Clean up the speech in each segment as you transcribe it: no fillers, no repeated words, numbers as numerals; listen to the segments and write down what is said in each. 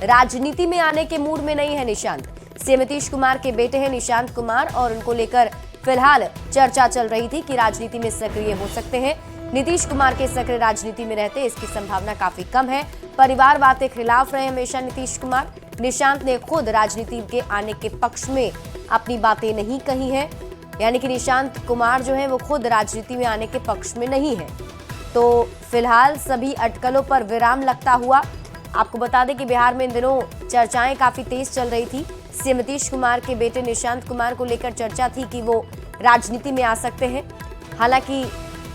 राजनीति में आने के मूड में नहीं है निशांत। सीएम नीतीश कुमार के बेटे हैं निशांत कुमार और उनको लेकर फिलहाल चर्चा चल रही थी कि राजनीति में सक्रिय हो सकते हैं। नीतीश कुमार के सक्रिय राजनीति में रहते इसकी संभावना काफी कम है। परिवारवाद के खिलाफ रहे हमेशा नीतीश कुमार। निशांत ने खुद राजनीति के आने के पक्ष में अपनी बातें नहीं कही है, यानी कि निशांत कुमार जो है वो खुद राजनीति में आने के पक्ष में नहीं है। तो फिलहाल सभी अटकलों पर विराम लगता हुआ आपको बता दें कि बिहार में इन दिनों चर्चाएं काफी तेज चल रही थी। सीएम नीतीश कुमार के बेटे निशांत कुमार को लेकर चर्चा थी कि वो राजनीति में आ सकते हैं। हालांकि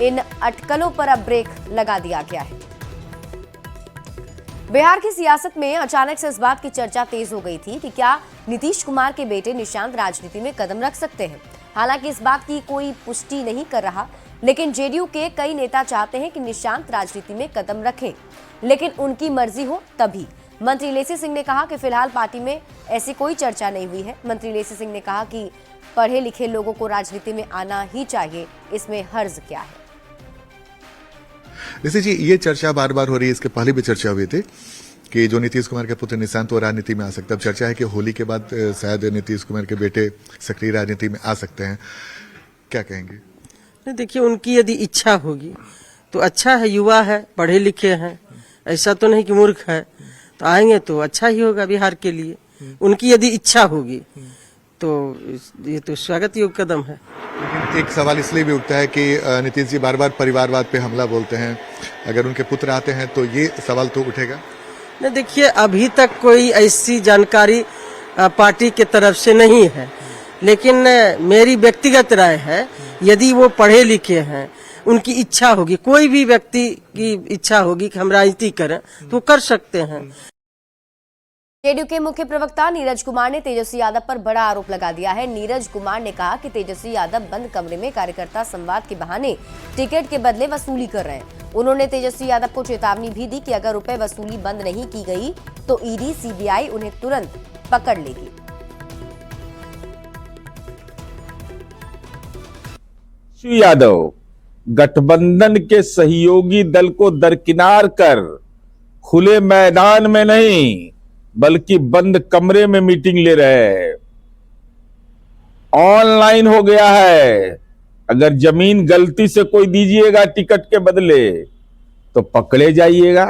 इन अटकलों पर अब ब्रेक लगा दिया गया है। बिहार की सियासत में अचानक से इस बात की चर्चा तेज हो गई थी कि क्या नीतीश कुमार के बेटे निशांत राजनीति में कदम रख सकते हैं। हालांकि इस बात की कोई पुष्टि नहीं कर रहा, लेकिन जेडीयू के कई नेता चाहते हैं कि निशांत राजनीति में कदम रखें, लेकिन उनकी मर्जी हो तभी। मंत्री लेसी सिंह ने कहा कि फिलहाल पार्टी में ऐसी कोई चर्चा नहीं हुई है। मंत्री लेसी सिंह ने कहा कि पढ़े लिखे लोगों को राजनीति में आना ही चाहिए, इसमें हर्ज क्या है। जैसे जी ये चर्चा बार बार हो रही है, इसके पहले भी चर्चा हुई थी कि जो नीतीश कुमार के पुत्र निशांत वो राजनीति में आ सकता है। अब चर्चा है कि होली के बाद शायद नीतीश कुमार के बेटे सक्रिय राजनीति में आ सकते हैं, क्या कहेंगे? नहीं, देखिए उनकी यदि इच्छा होगी तो अच्छा है, युवा है, पढ़े लिखे हैं, ऐसा तो नहीं कि मूर्ख है, तो आएंगे तो अच्छा ही होगा बिहार के लिए। उनकी यदि इच्छा होगी तो ये तो स्वागत योग्य कदम है। लेकिन एक सवाल इसलिए भी उठता है कि नीतीश जी बार बार परिवारवाद पे हमला बोलते हैं, अगर उनके पुत्र आते हैं तो ये सवाल तो उठेगा। नहीं, देखिए अभी तक कोई ऐसी जानकारी पार्टी के तरफ से नहीं है, लेकिन मेरी व्यक्तिगत राय है यदि वो पढ़े लिखे हैं, उनकी इच्छा होगी, कोई भी व्यक्ति की इच्छा होगी कि हम राजनीति करें तो कर सकते हैं। जेडीयू के मुख्य प्रवक्ता नीरज कुमार ने तेजस्वी यादव पर बड़ा आरोप लगा दिया है। नीरज कुमार ने कहा कि तेजस्वी यादव बंद कमरे में कार्यकर्ता संवाद के बहाने टिकट के बदले वसूली कर रहे हैं। उन्होंने तेजस्वी यादव को चेतावनी भी दी कि अगर रुपए वसूली बंद नहीं की गई तो ईडी सीबीआई उन्हें तुरंत पकड़ लेगी। यादव गठबंधन के सहयोगी दल को दरकिनार कर खुले मैदान में नहीं बल्कि बंद कमरे में मीटिंग ले रहे हैं। ऑनलाइन हो गया है। अगर जमीन गलती से कोई दीजिएगा टिकट के बदले तो पकड़े जाइएगा।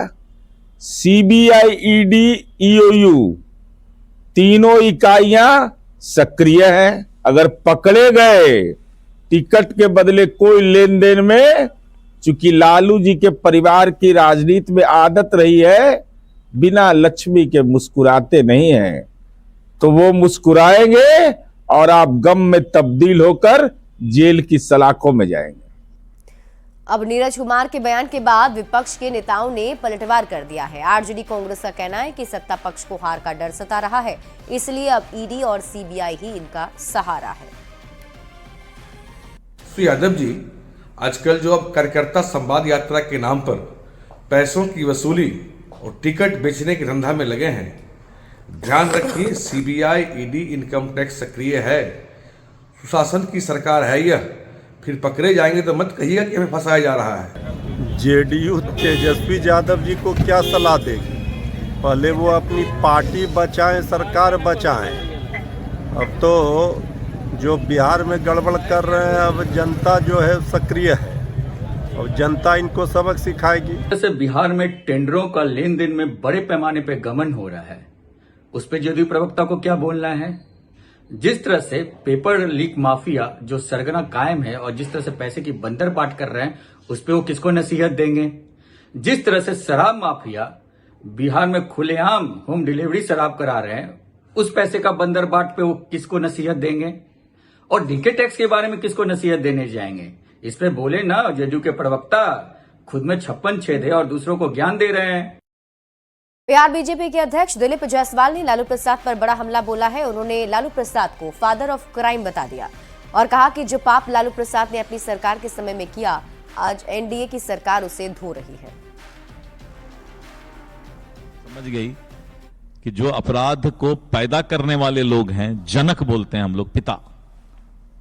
सीबीआई, ईडी, ईओयू तीनों इकाइयां सक्रिय हैं। अगर पकड़े गए टिकट के बदले कोई लेन देन में, चूंकि लालू जी के परिवार की राजनीति में आदत रही है बिना लक्ष्मी के मुस्कुराते नहीं हैं, तो वो मुस्कुराएंगे और आप गम में तब्दील होकर जेल की सलाखों में जाएंगे। अब नीरज कुमार के बयान के बाद विपक्ष के नेताओं ने पलटवार कर दिया है। आरजेडी कांग्रेस का कहना है कि सत्ता पक्ष को हार का डर सता रहा है, इसलिए अब ईडी और सीबीआई ही इनका सहारा है। श्री यादव जी, आजकल जो अब कार्यकर्ता संवाद यात्रा के नाम पर पैसों की वसूली और टिकट बेचने के धंधा में लगे हैं, ध्यान रखिए सीबीआई, ईडी, इनकम टैक्स सक्रिय है। सुशासन की सरकार है यह। फिर पकड़े जाएंगे तो मत कहिएगा कि हमें फंसाया जा रहा है। जेडीयू तेजस्वी यादव जी को क्या सलाह देगी? पहले वो अपनी पार्टी बचाएं, सरकार बचाएं। अब तो जो बिहार में गड़बड़ कर रहे हैं, अब जनता जो है सक्रिय है और जनता इनको सबक सिखाएगी। जैसे बिहार में टेंडरों का लेन देन में बड़े पैमाने पे गमन हो रहा है, उस पर जेडीयू प्रवक्ता को क्या बोलना है? जिस तरह से पेपर लीक माफिया जो सरगना कायम है और जिस तरह से पैसे की बंदर बाट कर रहे हैं, उस पर वो किसको नसीहत देंगे? जिस तरह से शराब माफिया बिहार में खुलेआम होम डिलीवरी शराब करा रहे हैं, उस पैसे का बंदर बाट पे वो किसको नसीहत देंगे? और डीके टैक्स के बारे में किसको नसीहत देने जाएंगे? इस पे बोले ना, जेडीयू के प्रवक्ता खुद में 56 छेद है और दूसरों को ज्ञान दे रहे हैं। बिहार बीजेपी के अध्यक्ष दिलीप जायसवाल ने लालू प्रसाद पर बड़ा हमला बोला है। उन्होंने लालू प्रसाद को फादर ऑफ क्राइम बता दिया और कहा कि जो पाप लालू प्रसाद ने अपनी सरकार के समय में किया, आज एनडीए की सरकार उसे धो रही है। समझ गई कि जो अपराध को पैदा करने वाले लोग हैं, जनक बोलते हैं हम लोग, पिता,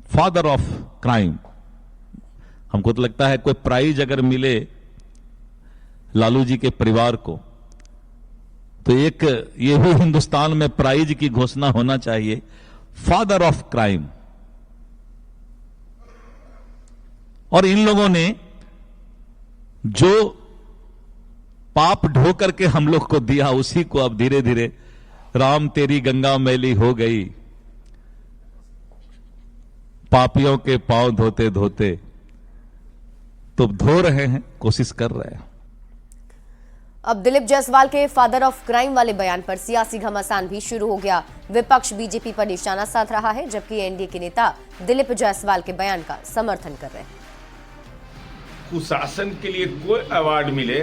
फादर ऑफ क्राइम। हमको तो लगता है कोई प्राइज अगर मिले लालू जी के परिवार को तो एक ये भी हिंदुस्तान में प्राइज की घोषणा होना चाहिए, फादर ऑफ क्राइम। और इन लोगों ने जो पाप ढो करके हम लोग को दिया, उसी को अब धीरे धीरे राम तेरी गंगा मैली हो गई, पापियों के पांव धोते धोते, तो धो रहे हैं, कोशिश कर रहे हैं। अब दिलीप जायसवाल के फादर ऑफ क्राइम वाले बयान पर सियासी घमासान भी शुरू हो गया। विपक्ष बीजेपी पर निशाना साध रहा है, जबकि एनडीए के नेता दिलीप जायसवाल के बयान का समर्थन कर रहे हैं। कुशासन के लिए कोई अवार्ड मिले,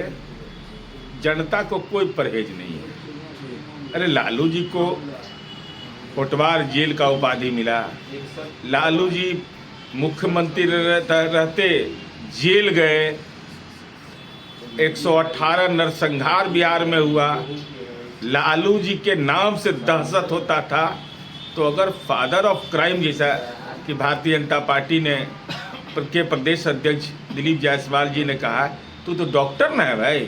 जनता को कोई परहेज नहीं है। अरे लालू जी को कोटवार जेल का उपाधि मिला, लालू जी मुख्यमंत्री रहते जेल गए, 118 नरसंहार बिहार में हुआ, लालू जी के नाम से दहशत होता था। तो अगर फादर ऑफ क्राइम जैसा कि भारतीय जनता पार्टी ने के प्रदेश अध्यक्ष दिलीप जायसवाल जी ने कहा, तू तो डॉक्टर ना है भाई,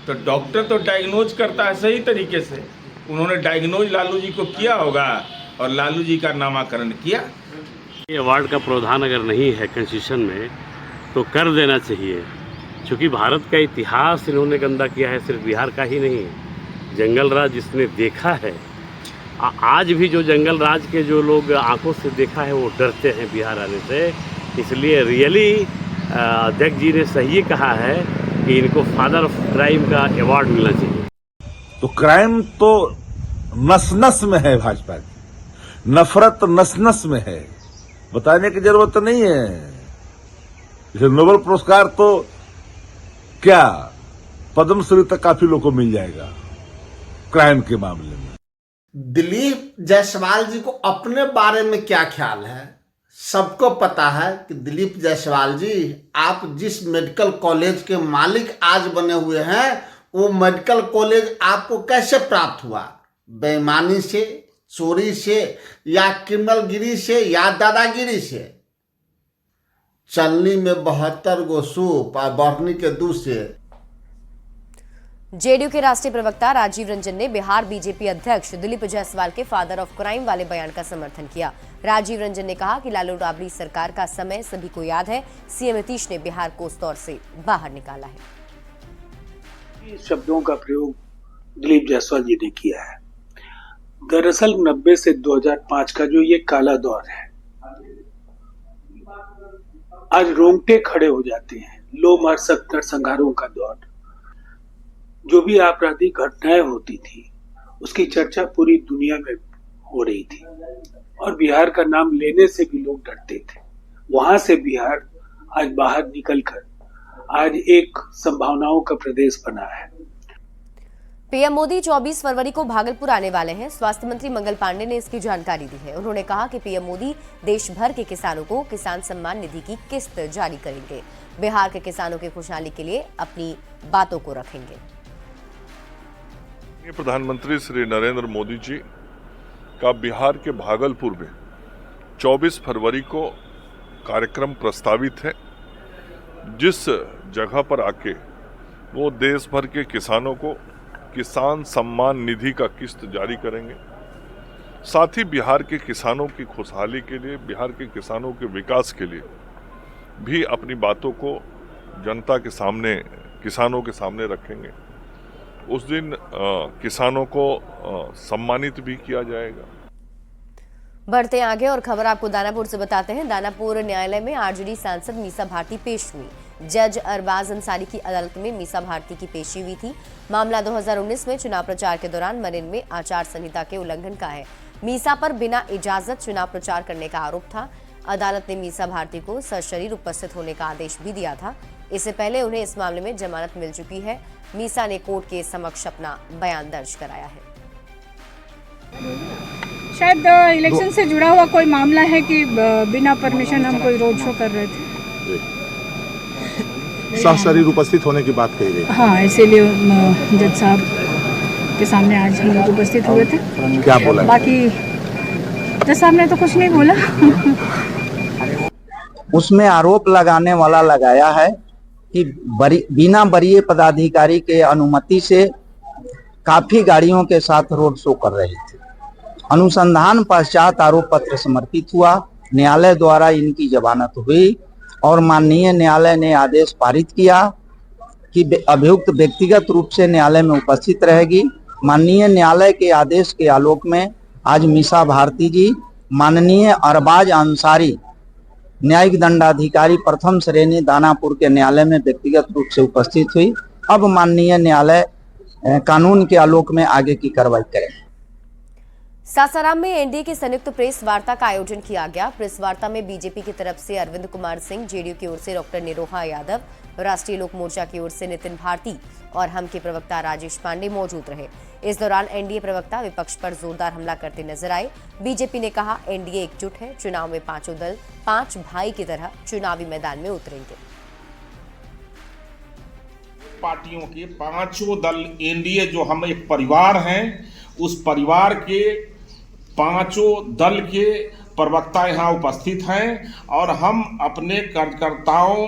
तो डॉक्टर तो डायग्नोज करता है सही तरीके से। उन्होंने डायग्नोज लालू जी को किया होगा और लालू जी का नामाकरण किया। ये अवार्ड का प्रावधान अगर नहीं है कॉन्स्टिट्यूशन में तो कर देना चाहिए, क्योंकि भारत का इतिहास इन्होंने गंदा किया है, सिर्फ बिहार का ही नहीं, जंगल राज जिसने देखा है, आज भी जो जंगल राज के जो लोग आंखों से देखा है वो डरते हैं बिहार आने से। इसलिए रियली अध्यक्ष जी ने सही कहा है कि इनको फादर ऑफ क्राइम का अवार्ड मिलना चाहिए। तो क्राइम तो नस नस में है, भाजपा की नफरत नस नस में है, बताने की जरूरत नहीं है। जैसे नोबेल पुरस्कार तो क्या पद्मश्री तक काफी लोगों को मिल जाएगा क्राइम के मामले में। दिलीप जायसवाल जी को अपने बारे में क्या ख्याल है? सबको पता है कि दिलीप जायसवाल जी, आप जिस मेडिकल कॉलेज के मालिक आज बने हुए हैं, वो मेडिकल कॉलेज आपको कैसे प्राप्त हुआ? बेईमानी से, चोरी से, या क्रिमिनल गिरी से, या दादागिरी से? चलनी में 72 गो सूप और बढ़नी के दूध से। जेडीयू के राष्ट्रीय प्रवक्ता राजीव रंजन ने बिहार बीजेपी अध्यक्ष दिलीप जायसवाल के फादर ऑफ क्राइम वाले बयान का समर्थन किया। राजीव रंजन ने कहा कि लालू राबड़ी सरकार का समय सभी को याद है, सीएम नीतीश ने बिहार को उस दौर से बाहर निकाला है। शब्दों का प्रयोग दिलीप जायसवाल जी ने किया है। दरअसल 90 से 2005 का जो ये काला दौर है, आज रोंगटे खड़े हो जाते हैं। लोमहर्षक नरसंहारों का दौर, जो भी आपराधिक घटनाएं होती थी उसकी चर्चा पूरी दुनिया में हो रही थी और बिहार का नाम लेने से भी लोग डरते थे। वहां से बिहार आज बाहर निकलकर आज एक संभावनाओं का प्रदेश बना है। पीएम मोदी 24 फरवरी को भागलपुर आने वाले हैं। स्वास्थ्य मंत्री मंगल पांडे ने इसकी जानकारी दी है। उन्होंने कहा कि पीएम मोदी देश भर के किसानों को किसान सम्मान निधि की किस्त जारी करेंगे। बिहार के किसानों की खुशहाली के लिए अपनी बातों को रखेंगे। प्रधानमंत्री श्री नरेंद्र मोदी जी का बिहार के भागलपुर में 24 फरवरी को कार्यक्रम प्रस्तावित है, जिस जगह पर आके वो देश भर के किसानों को किसान सम्मान निधि का किस्त जारी करेंगे। साथ ही बिहार के किसानों की खुशहाली के लिए, बिहार के किसानों के विकास के लिए भी अपनी बातों को जनता के सामने, किसानों के सामने रखेंगे। उस दिन किसानों को सम्मानित भी किया जाएगा। बढ़ते आगे और खबर आपको दानापुर से बताते हैं। दानापुर न्यायालय में आरजेडी सांसद मीसा भारती पेश हुई। जज अरबाज अंसारी की अदालत में मीसा भारती की पेशी हुई थी। मामला 2019 में चुनाव प्रचार के दौरान मनेर में आचार संहिता के उल्लंघन का है। मीसा पर बिना इजाजत चुनाव प्रचार करने का आरोप था। अदालत ने मीसा भारती को सशरीर उपस्थित होने का आदेश भी दिया था। इससे पहले उन्हें इस मामले में जमानत मिल चुकी है। मीसा ने कोर्ट के समक्ष अपना बयान दर्ज कराया है। शायद इलेक्शन से जुड़ा हुआ कोई मामला है कि बिना परमिशन हम कोई रोड शो कर रहे थे, सशरीर उपस्थित होने की बात कही गई। हाँ, इसीलिए जज साहब के सामने आज हम लोग उपस्थित हुए थे। क्या बोला? बाकी जज साहब ने तो कुछ नहीं बोला। उसमें आरोप लगाने वाला लगाया है कि बिना वरीय पदाधिकारी के अनुमति से काफी गाड़ियों के साथ रोड शो कर रही थी। अनुसंधान पश्चात आरोप पत्र समर्पित हुआ, न्यायालय द्वारा इनकी जमानत हुई और माननीय न्यायालय ने आदेश पारित किया कि अभियुक्त व्यक्तिगत रूप से न्यायालय में उपस्थित रहेगी। माननीय न्यायालय के आदेश के आलोक में आज मीसा भारती जी, माननीय अरबाज अंसारी न्यायिक दंडाधिकारी प्रथम श्रेणी दानापुर के न्यायालय में व्यक्तिगत रूप से उपस्थित हुई। अब माननीय न्यायालय कानून के आलोक में आगे की कार्रवाई करें। सासाराम में एनडीए की संयुक्त प्रेस वार्ता का आयोजन किया गया। प्रेस वार्ता में बीजेपी की तरफ से अरविंद कुमार सिंह, जेडीयू की ओर से डॉक्टर निरोहा यादव, राष्ट्रीय लोक मोर्चा की ओर से नितिन भारती और हम के प्रवक्ता राजेश पांडे मौजूद रहे। इस दौरान एनडीए प्रवक्ता विपक्ष पर जोरदार हमला करते नजर आए। बीजेपी ने कहा, एनडीए एकजुट है, चुनाव में पांचों दल 5 भाई की तरह चुनावी मैदान में उतरेंगे। पार्टियों के पांचों दल एनडीए जो हम एक परिवार हैं, उस परिवार के पांचों दल के प्रवक्ता यहाँ उपस्थित हैं और हम अपने कार्यकर्ताओं,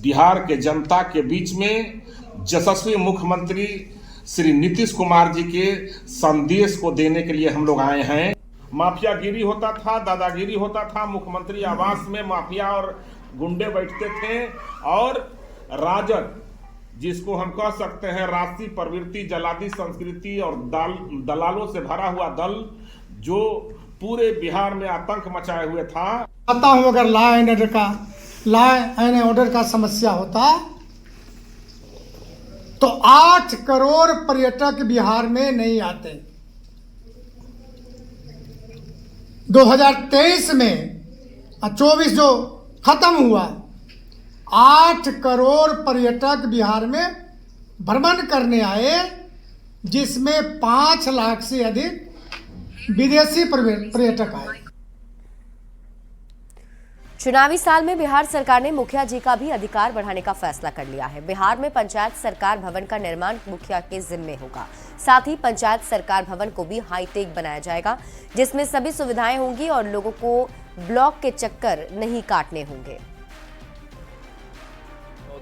बिहार के जनता के बीच में यशस्वी मुख्यमंत्री श्री नीतीश कुमार जी के संदेश को देने के लिए हम लोग आए हैं। माफियागिरी होता था, दादागिरी होता था, मुख्यमंत्री आवास में माफिया और गुंडे बैठते थे और राजद, जिसको हम कह सकते हैं राष्ट्रीय प्रवृत्ति, जलादी संस्कृति और दलालों से भरा हुआ दल, जो पूरे बिहार में आतंक मचाए हुए था। आता हूं, अगर लॉ एंड ऑर्डर का समस्या होता तो 8 करोड़ पर्यटक बिहार में नहीं आते। 2023 में 24 जो खत्म हुआ, 8 करोड़ पर्यटक बिहार में भ्रमण करने आए, जिसमें 5 लाख से अधिक विदेशी पर्यटक आए। चुनावी साल में बिहार सरकार ने मुखिया जी का भी अधिकार बढ़ाने का फैसला कर लिया है। बिहार में पंचायत सरकार भवन का निर्माण मुखिया के जिम्मे होगा। साथ ही पंचायत सरकार भवन को भी हाईटेक बनाया जाएगा, जिसमें सभी सुविधाएं होंगी और लोगों को ब्लॉक के चक्कर नहीं काटने होंगे।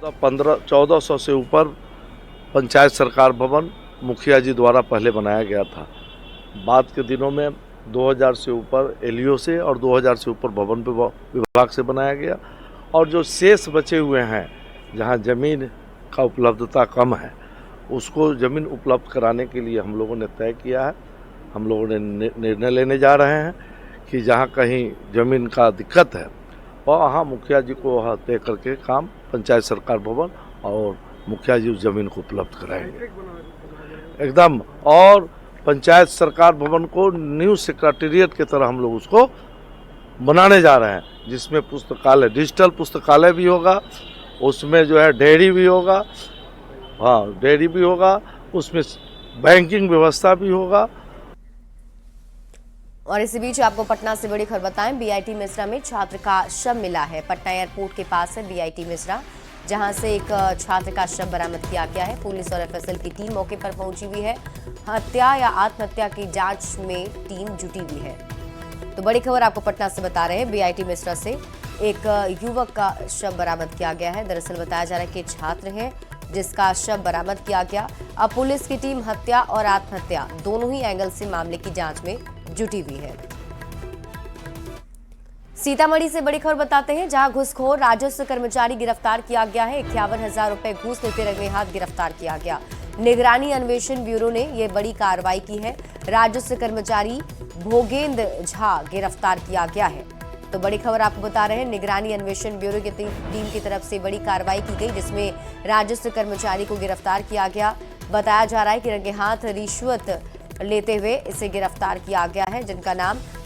1400 से ऊपर पंचायत सरकार भवन मुखिया जी द्वारा पहले बनाया गया था। बाद के दिनों में 2000 से ऊपर एलईओ से और 2000 से ऊपर भवन विभाग से बनाया गया। और जो शेष बचे हुए हैं, जहां ज़मीन का उपलब्धता कम है, उसको ज़मीन उपलब्ध कराने के लिए हम लोगों ने तय किया है। हम लोगों ने निर्णय लेने जा रहे हैं कि जहां कहीं ज़मीन का दिक्कत है, वहाँ मुखिया जी को वहाँ तय करके काम पंचायत सरकार भवन और मुखिया जी उस ज़मीन को उपलब्ध कराएंगे एकदम। और पंचायत सरकार भवन को न्यू सेक्रेटेरिएट की तरह हम लोग उसको बनाने जा रहे हैं, जिसमें पुस्तकालय, डिजिटल पुस्तकालय भी होगा, उसमें जो है डेयरी भी होगा, हाँ डेयरी भी होगा, उसमें बैंकिंग व्यवस्था भी होगा। और इसी बीच आपको पटना से बड़ी खबर बताएं, बीआईटी मिश्रा में छात्र का शव मिला है। पटना एयरपोर्ट के पास है बीआईटी मिश्रा, जहां से एक छात्र का शव बरामद किया गया है। पुलिस और एफएसएल की टीम मौके पर पहुंची हुई है। हत्या या आत्महत्या की जांच में टीम जुटी हुई है। तो बड़ी खबर आपको पटना से बता रहे हैं, बीआईटी मिश्रा से एक युवक का शव बरामद किया गया है। दरअसल बताया जा रहा है कि छात्र है जिसका शव बरामद किया गया। अब पुलिस की टीम हत्या और आत्महत्या दोनों ही एंगल से मामले की जांच में जुटी हुई है। सीतामढ़ी से बड़ी खबर बताते हैं, जहां घूसखोर राजस्व कर्मचारी गिरफ्तार किया गया है। 51,000 रुपए घूस लेते रंगे हाथ गिरफ्तार किया गया। निगरानी अन्वेषण ब्यूरो ने यह बड़ी कार्रवाई की है। राजस्व कर्मचारी भोगेंद्र झा गिरफ्तार किया गया है। तो बड़ी खबर आपको बता रहे हैं, निगरानी अन्वेषण ब्यूरो की टीम की तरफ से बड़ी कार्रवाई की गई, जिसमें राजस्व कर्मचारी को गिरफ्तार किया गया। बताया जा रहा है कि रंगे हाथ रिश्वत लेते हुए इसे गिरफ्तार किया गया है, जिनका नाम